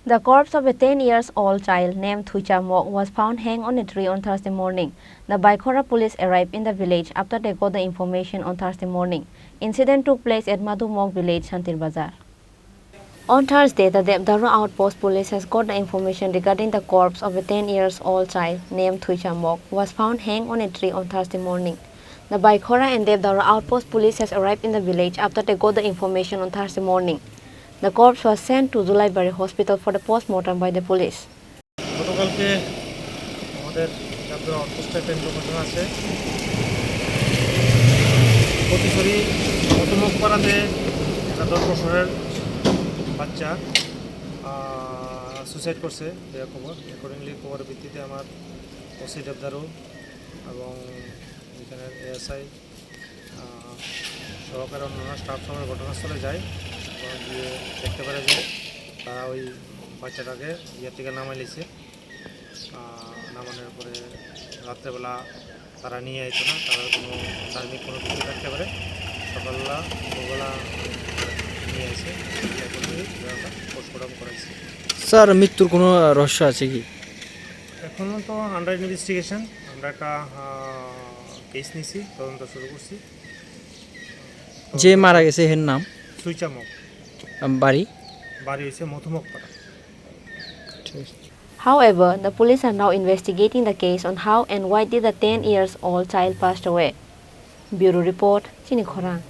The corpse of a 10-year-old child named Thuicha Mog was found hanged on a tree on Thursday morning. The Khorang police arrived in the village after they got the information on Thursday morning. Incident took place at Madhu village, Santir Bazaar. On Thursday, the Deobdaru outpost police has got the information regarding the corpse of a 10-year-old child named Thuicha Mog was found hanged on a tree on Thursday morning. The Khorang and Deobdaru outpost police has arrived in the village after they got the information on Thursday morning. The corpse was sent to Zulaiberry Hospital for the post-mortem by the police. গতকালকে আমাদের দেবদারু আউটপোস্টে একটা information আছে প্রতিশরী মধুমুখ পাড়াতে একটা 10 বছরের বাচ্চা suicide করছে দেওয়া খবর। অ্যাকর্ডিংলি খবরের ভিত্তিতে আমার ওসি দেবদারু এবং এখানের এএসআই সহকারী অন্যান্য স্টাফ সহ ঘটনাস্থলে যায় এবং গিয়ে দেখতে পারে যে তারা ওই বাচ্চাটাকে ইয়ে থেকে নামাই লিছে। নামানোর পরে রাত্রেবেলা তারা নিয়ে আইতো না, তারা কোনো ধার্মিক কোনো কিছু থাকতে পারে, সকালবেলা দুপুরবেলা নিয়ে আসে পোস্টমর্টম করাইছে। স্যার, মৃত্যুর কোনো রহস্য আছে কি? এখনও তো আন্ডার ইনভেস্টিগেশন, আমরা একটা কেস নিছি, তদন্ত শুরু করছি। যে মারা গেছে এর নাম থুইচা মগ, বাড়ি হয়েছে মধুমুখ পাড়া। However, the police are now investigating the case on how and why did the 10-year-old child passed away. Bureau Report, Chini Khorang.